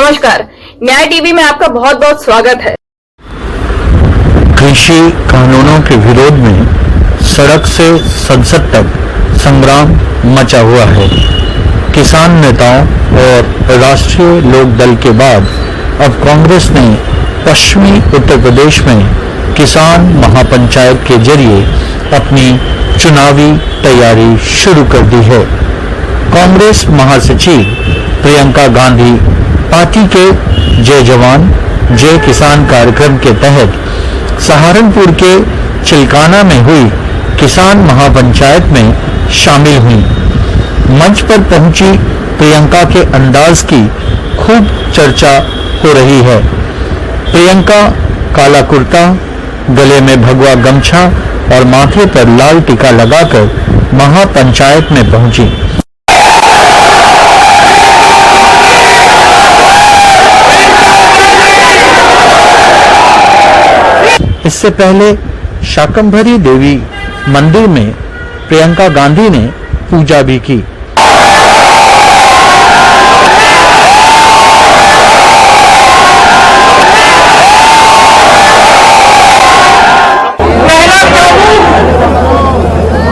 नमस्कार, न्याय टीवी में आपका बहुत बहुत स्वागत है। कृषि कानूनों के विरोध में सड़क से संसद तक संग्राम मचा हुआ है। किसान नेताओं और राष्ट्रीय लोक दल के बाद अब कांग्रेस ने पश्चिमी उत्तर प्रदेश में किसान महापंचायत के जरिए अपनी चुनावी तैयारी शुरू कर दी है। कांग्रेस महासचिव प्रियंका गांधी पार्टी के जय जवान जय किसान कार्यक्रम के तहत सहारनपुर के चिलकाना में हुई किसान महापंचायत में शामिल हुई। मंच पर पहुंची प्रियंका के अंदाज की खूब चर्चा हो रही है। प्रियंका काला कुर्ता, गले में भगवा गमछा और माथे पर लाल टीका लगाकर महापंचायत में पहुंची। इससे पहले शाकंभरी देवी मंदिर में प्रियंका गांधी ने पूजा भी की।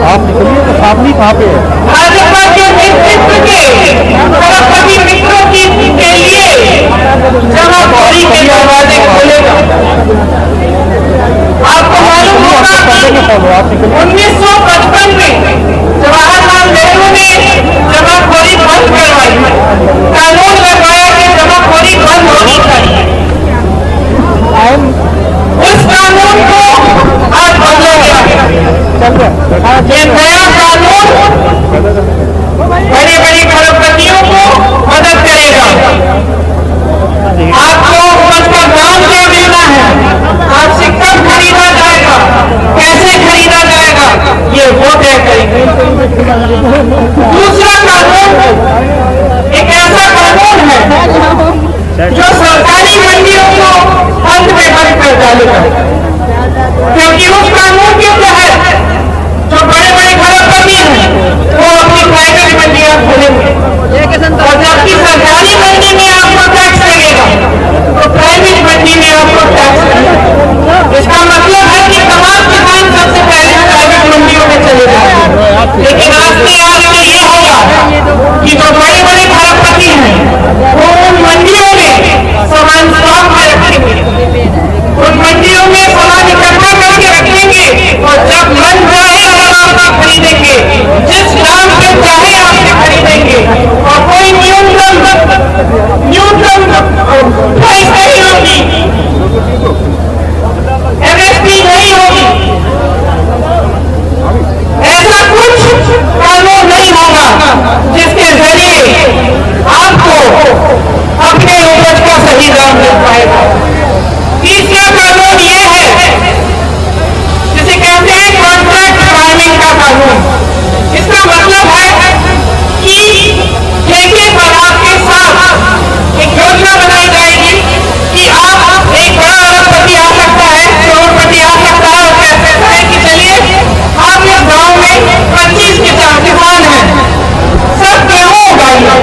आप निकलिए तो सामने कहाँ पे है? भाजपा के नेतृत्व के सभी मित्रों के लिए जमाखोरी के दरवाजे खोलेगा। आपको मालूम होगा कि 1955 में जवाहरलाल नेहरू ने जमाखोरी बंद करवाई, कानून लगाया कि जमाखोरी बंद होनी चाहिए। उस कानून को आज बदला गया है। ये नया कानून बड़ी बड़ी खरबपतियों को मदद करेगा। आपको उसका दाम क्या मिलना है, आपसे कब खरीदा जाएगा, कैसे खरीदा जाएगा, ये वो तय करेंगे। दूसरा कानून एक ऐसा कानून है जो सरकारी मंडियों को अंत में बंद कर डालेगा, क्योंकि उस कानून के तहत जो बड़े बड़े खरबपति हैं वो अपनी प्राइवेट मंडियां खोलेंगे, और जबकि सरकारी मंडी में आपको टैक्स लगेगा तो प्राइवेट मंडी में आपको टैक्स लगेगा। इसका मतलब है कि तमाम किसान सबसे पहले प्राइवेट मंडियों में चले जाएंगे। लेकिन आस्ते आस्ते ये होगा कि जो बड़े बड़े खरबपति हैं वो उन मंडियों में सामान स्टॉक में रखेंगे, उन मंडियों में सामान इकट्ठा करके रखेंगे, और जब मन चाहे तब आपका खरीदेंगे, जिस दाम पे चाहे आपसे खरीदेंगे, और कोई न्यूनतम प्राइस नहीं होगी, एमएसपी नहीं होगी। ऐसा कुछ कानून नहीं होगा जिसके जरिए आपको अपने उपज का सही दाम मिल पाएगा। तीसरा कानून यह है जिसे कहते हैं कॉन्ट्रैक्ट फार्मिंग का कानून। इसका मतलब है कि ठेके पर आपके साथ एक योजना बनाई जाएगी कि आप एक बड़ा अरबपति आ सकता है, करोड़पति आ सकता है, और कह सकता है कि चलिए आप इस गांव में 25 किसान हैं, सब गेहूं उगाइए,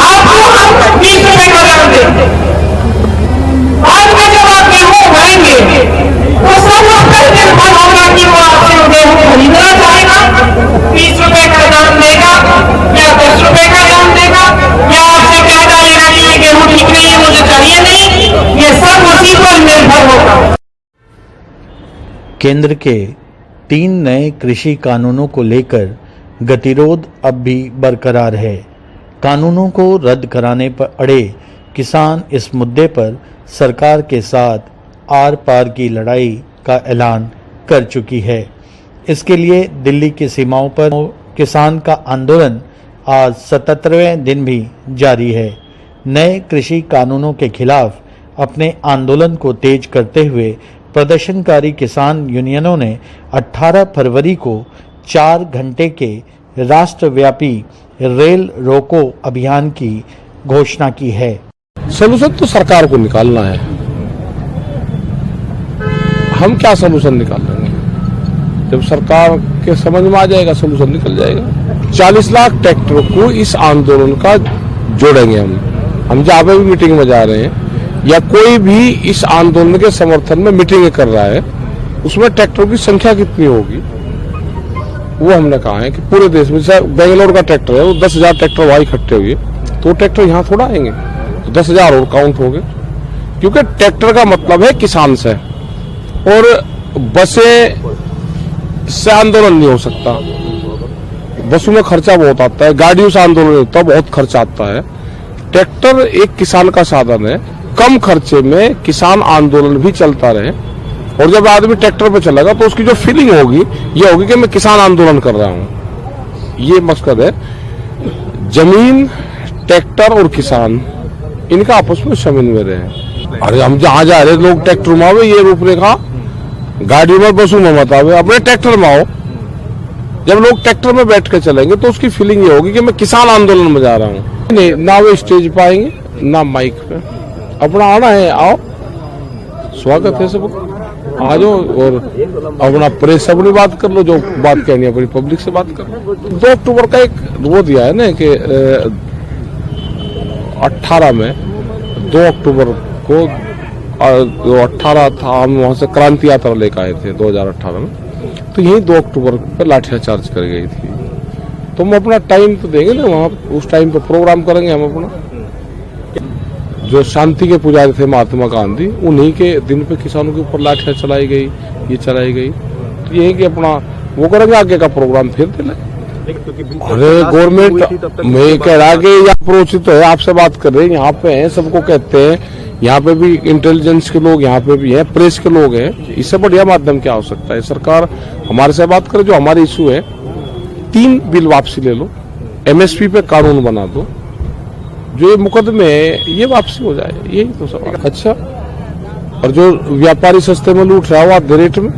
आपको हम 20 रुपए का दाम देंगे। बाद में जब आप गेहूं उगाएंगे तो सब उस पर निर्भर होगा कि वो आपसे गेहूं खरीदना चाहेगा, 20 रुपए का दाम देगा या 10 रुपए का दाम देगा, या आपसे कह डालेगा कि ये गेहूं ठीक नहीं है, मुझे चाहिए नहीं। ये सब उसी पर निर्भर होगा। केंद्र के 3 नए कृषि कानूनों को लेकर गतिरोध अब भी बरकरार है। कानूनों को रद्द कराने पर अड़े किसान इस मुद्दे पर सरकार के साथ आर पार की लड़ाई का ऐलान कर चुकी है। इसके लिए दिल्ली की सीमाओं पर किसान का आंदोलन आज 77वें दिन भी जारी है। नए कृषि कानूनों के खिलाफ अपने आंदोलन को तेज करते हुए प्रदर्शनकारी किसान यूनियनों ने 18 फरवरी को 4 घंटे के राष्ट्रव्यापी रेल रोको अभियान की घोषणा की है। सोल्यूशन तो सरकार को निकालना है। हम क्या सोल्यूशन निकाल लेंगे? जब सरकार के समझ में आ जाएगा सोल्यूशन निकल जाएगा। 40 लाख ट्रैक्टरों को इस आंदोलन का जोड़ेंगे हम जहाँ पे भी मीटिंग में जा रहे हैं या कोई भी इस आंदोलन के समर्थन में मीटिंग कर रहा है, उसमें ट्रैक्टरों की संख्या कितनी होगी वो हमने कहा है कि पूरे देश में, जैसे बेंगलोर का ट्रैक्टर है, वो 10,000 ट्रैक्टर वहां इकट्ठे हुए, तो ट्रैक्टर यहाँ थोड़ा आएंगे, तो 10,000 और काउंट हो गए, क्योंकि ट्रैक्टर का मतलब है किसान से, और बसें से आंदोलन नहीं हो सकता। बसों में खर्चा बहुत आता है, गाड़ियों से आंदोलन नहीं होता, बहुत खर्चा आता है। ट्रैक्टर एक किसान का साधन है, कम खर्चे में किसान आंदोलन भी चलता रहे, और जब आदमी ट्रैक्टर पे चलेगा तो उसकी जो फीलिंग होगी ये होगी कि मैं किसान आंदोलन कर रहा हूं। ये मकसद है। जमीन, ट्रैक्टर और किसान इनका आपस में समन्वय रहे। अरे हम जहां जा रहे लोग ट्रैक्टर में आवे, ये रूपरेखा गाड़ी में बसों में मत आवे, अपने ट्रैक्टर में आओ। जब लोग ट्रैक्टर में बैठ के चलेंगे तो उसकी फीलिंग ये होगी कि मैं किसान आंदोलन में जा रहा हूँ। नहीं, ना वो स्टेज पे आएंगे ना माइक पे, अपना आना है, आओ, स्वागत है सबको, आ जाओ, और अपना प्रेस अपनी बात कर लो, जो बात कहनी है अपनी पब्लिक से बात कर लो। 2 अक्टूबर का एक वो दिया है ना कि 18 में 2 अक्टूबर को 18 था, हम वहां से क्रांति यात्रा लेकर आए थे 2018 में, तो यही 2 अक्टूबर पर लाठीचार्ज कर गई थी। तो हम अपना टाइम तो देंगे ना वहाँ, उस टाइम पर प्रोग्राम करेंगे हम अपना। जो शांति के पुजारी थे महात्मा गांधी, उन्हीं के दिन पे किसानों के ऊपर लाठियां चलाई गई, ये चलाई गई, तो यही कि अपना वो करेंगे, आगे का प्रोग्राम फिर दिला। अरे गवर्नमेंट में कह रहा कि ये अप्रोच तो है, आपसे बात कर रहे हैं, यहाँ पे हैं, सबको कहते हैं, यहाँ पे भी इंटेलिजेंस के लोग यहाँ पे भी हैं, प्रेस के लोग हैं, इससे बढ़िया माध्यम क्या हो सकता है। सरकार हमारे से बात करे, जो हमारे इशू है, 3 बिल वापसी ले लो, MSP पे कानून बना दो, जो ये मुकदमे है ये वापसी हो जाए, यही तो सवाल। अच्छा, और जो व्यापारी सस्ते में लूट रहा हो आधे रेट में,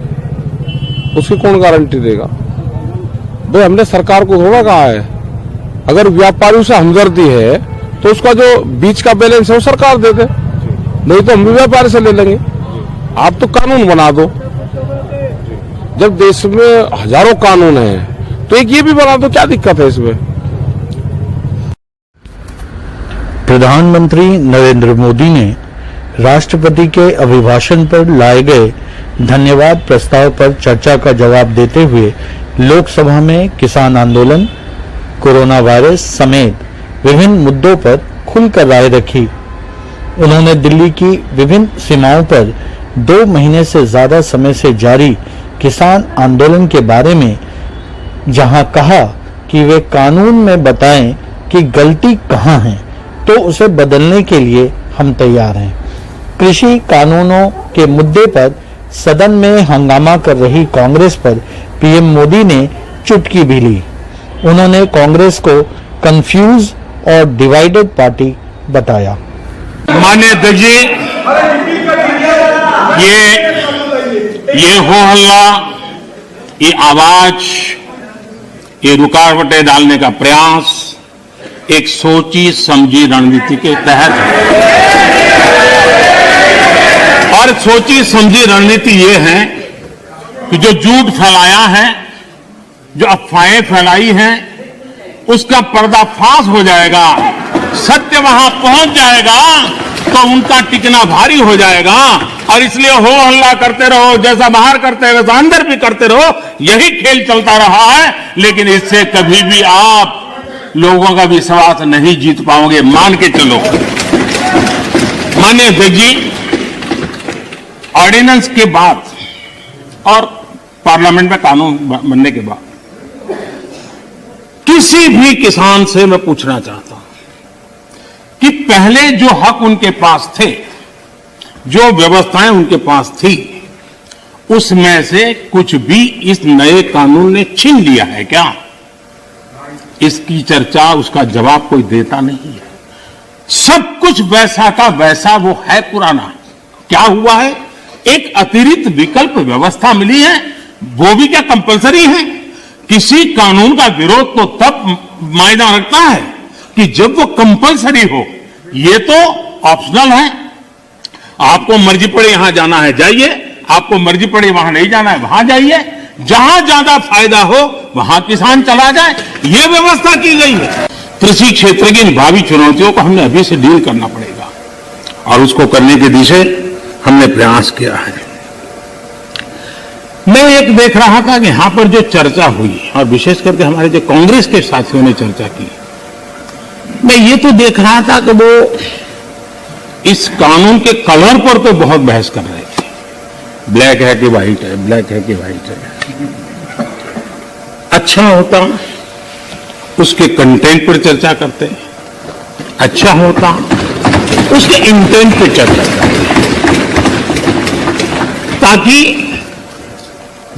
उसकी कौन गारंटी देगा? भाई हमने सरकार को थोड़ा कहा है, अगर व्यापारियों से हमदर्दी है तो उसका जो बीच का बैलेंस है वो सरकार दे दे, नहीं तो हम भी व्यापारी से ले लेंगे। आप तो कानून बना दो। जब देश में हजारों कानून हैं तो एक ये भी बना दो, क्या दिक्कत है इसमें? प्रधानमंत्री नरेंद्र मोदी ने राष्ट्रपति के अभिभाषण पर लाए गए धन्यवाद प्रस्ताव पर चर्चा का जवाब देते हुए लोकसभा में किसान आंदोलन, कोरोना वायरस समेत विभिन्न मुद्दों पर खुलकर राय रखी। उन्होंने दिल्ली की विभिन्न सीमाओं पर 2 महीने से ज्यादा समय से जारी किसान आंदोलन के बारे में जहां कहा कि वे कानून में बताएं कि गलती कहां है, तो उसे बदलने के लिए हम तैयार हैं। कृषि कानूनों के मुद्दे पर सदन में हंगामा कर रही कांग्रेस पर पीएम मोदी ने चुटकी भी ली। उन्होंने कांग्रेस को कंफ्यूज और डिवाइडेड पार्टी बताया। माननीय अध्यक्ष जी, ये हो हल्ला, ये आवाज, ये रुकावटें डालने का प्रयास एक सोची समझी रणनीति के तहत है। और सोची समझी रणनीति ये है कि जो झूठ फैलाया है, जो अफवाहें फैलाई हैं, उसका पर्दाफाश हो जाएगा, सत्य वहां पहुंच जाएगा तो उनका टिकना भारी हो जाएगा। और इसलिए हो हल्ला करते रहो, जैसा बाहर करते हैं वैसा अंदर भी करते रहो, यही खेल चलता रहा है। लेकिन इससे कभी भी आप लोगों का विश्वास नहीं जीत पाओगे, मान के चलो। माननीय अध्यक्ष जी, ऑर्डिनेंस के बाद और पार्लियामेंट में कानून बनने के बाद किसी भी किसान से मैं पूछना चाहता हूं कि पहले जो हक उनके पास थे, जो व्यवस्थाएं उनके पास थी, उसमें से कुछ भी इस नए कानून ने छीन लिया है क्या? इसकी चर्चा, उसका जवाब कोई देता नहीं है। सब कुछ वैसा का वैसा वो है, पुराना। क्या हुआ है? एक अतिरिक्त विकल्प व्यवस्था मिली है, वो भी क्या कंपलसरी है? किसी कानून का विरोध तो तब मायना रखता है कि जब वो कंपलसरी हो। ये तो ऑप्शनल है। आपको मर्जी पड़े यहां जाना है जाइए, आपको मर्जी पड़े वहां नहीं जाना है वहां जाइए, जहां ज्यादा फायदा हो वहां किसान चला जाए, ये व्यवस्था की गई है। कृषि क्षेत्र की इन भावी चुनौतियों को हमें अभी से डील करना पड़ेगा और उसको करने की दिशा हमने प्रयास किया है। मैं एक देख रहा था कि यहां पर जो चर्चा हुई और विशेष करके हमारे जो कांग्रेस के साथियों ने चर्चा की, मैं ये तो देख रहा था कि वो इस कानून के कलर पर तो बहुत बहस कर रहे थे। ब्लैक है कि व्हाइट है, ब्लैक है कि व्हाइट है। अच्छा होता उसके कंटेंट पर चर्चा करते, अच्छा होता उसके इंटेंट पर चर्चा करते, ताकि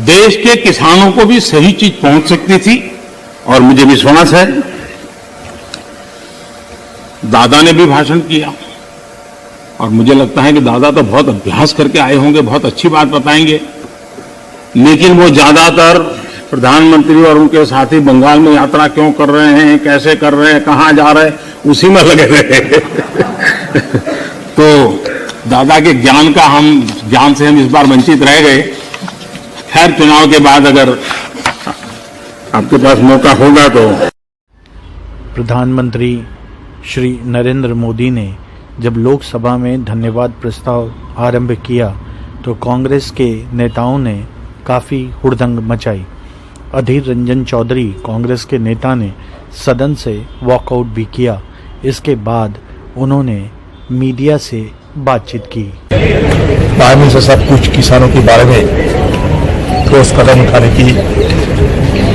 देश के किसानों को भी सही चीज पहुंच सकती थी। और मुझे विश्वास है दादा ने भी भाषण किया और मुझे लगता है कि दादा तो बहुत अभ्यास करके आए होंगे, बहुत अच्छी बात बताएंगे, लेकिन वो ज्यादातर प्रधानमंत्री और उनके साथी बंगाल में यात्रा क्यों कर रहे हैं, कैसे कर रहे हैं, कहां जा रहे हैं, उसी में लगे रहे। तो दादा के ज्ञान से हम इस बार वंचित रह गए। खैर, चुनाव के बाद अगर आपके पास मौका होगा तो। प्रधानमंत्री श्री नरेंद्र मोदी ने जब लोकसभा में धन्यवाद प्रस्ताव आरंभ किया तो कांग्रेस के नेताओं ने काफ़ी हुड़दंग मचाई। अधीर रंजन चौधरी कांग्रेस के नेता ने सदन से वॉकआउट भी किया। इसके बाद उन्होंने मीडिया से बातचीत की। प्राइम मिनिस्टर सब कुछ किसानों के बारे में ठोस कदम उठाने की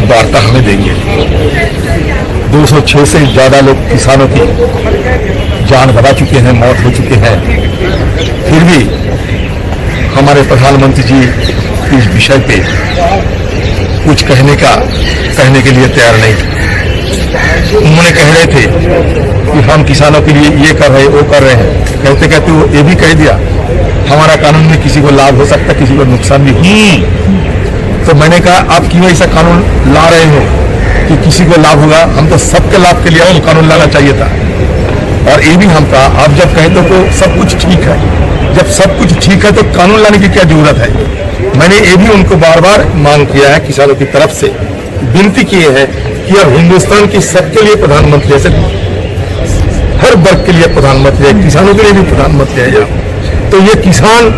वार्ता हमें देंगे। 206 से ज्यादा लोग किसानों की जान गंवा चुके हैं, मौत हो चुके हैं, फिर भी हमारे प्रधानमंत्री जी इस विषय पे कुछ कहने के लिए तैयार नहीं। उन्होंने कह रहे थे कि हम किसानों के लिए ये कर रहे हैं, वो कर रहे हैं, कहते कहते वो ये भी कह दिया हमारा कानून में किसी को लाभ हो सकता है, किसी को नुकसान भी हो। तो मैंने कहा आप क्यों ऐसा कानून ला रहे हो कि किसी को लाभ होगा? हम तो सबके लाभ के लिए हम कानून लाना चाहिए था। और ये भी हम कहा आप जब कहते हो तो सब कुछ ठीक है, जब सब कुछ ठीक है तो कानून लाने की क्या जरूरत है? मैंने ये भी उनको बार बार मांग किया है, किसानों की तरफ से विनती की है कि अब हिंदुस्तान की सबके लिए प्रधानमंत्री है, हर वर्ग के लिए प्रधानमंत्री है, किसानों के लिए भी प्रधानमंत्री है। तो ये किसान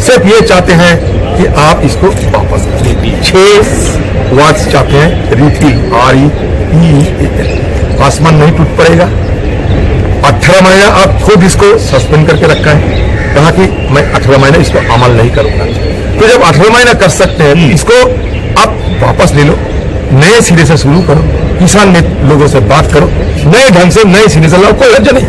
सिर्फ ये चाहते हैं कि आप इसको वापस लीजिए। 6 वर्ड्स चाहते हैं, रिपील, REPEAL। आसमान नहीं टूट पड़ेगा। 18 महीना आप खुद इसको सस्पेंड करके रखा है, कहा कि मैं 18 महीना इसको अमल नहीं करूंगा। तो जब 18 महीना कर सकते हैं इसको आप वापस ले लो, नए सिरे से शुरू करो, किसान लोगों से बात करो, नए ढंग से नए सिरे से लाओ। कोई हर्ज नहीं।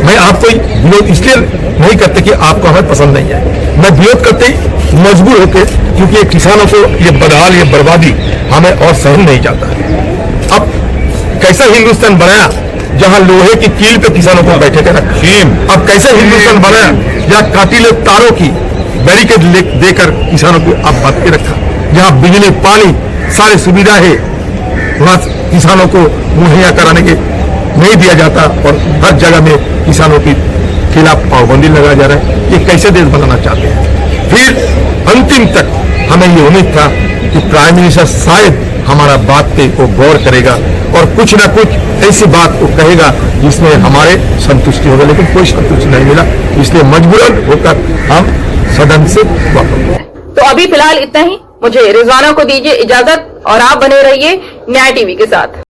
मैं आपको विरोध इसलिए नहीं करते कि आपको हमें पसंद नहीं है, मैं विरोध करते ही मजबूर होकर, क्योंकि ये किसानों को ये बदहाल, ये बर्बादी हमें और सहन नहीं जाता है। अब कैसा हिंदुस्तान बनाया जहां लोहे की कील पे किसानों को बैठे के रखा। अब कैसा हिंदुस्तान बनाया जहां काटिले तारों की बैरिकेड देकर किसानों को अब बांध के रखा, जहां बिजली, पानी, सारी सुविधा है, वहां किसानों को मुहैया कराने के नहीं दिया जाता और हर जगह में किसानों के खिलाफ पाबंदी लगाया जा रहा है। ये कैसे देश बनाना चाहते हैं? फिर अंतिम तक हमें ये उम्मीद था कि प्राइम मिनिस्टर शायद हमारा बात पे को गौर करेगा और कुछ ना कुछ ऐसी बात को कहेगा जिसमें हमारे संतुष्टि होगा, लेकिन कोई संतुष्टि नहीं मिला। इसलिए मजबूरन होकर हम सदन से वापस। तो अभी फिलहाल इतना ही। मुझे रिजवाना को दीजिए इजाजत और आप बने रहिए न्याय टीवी के साथ।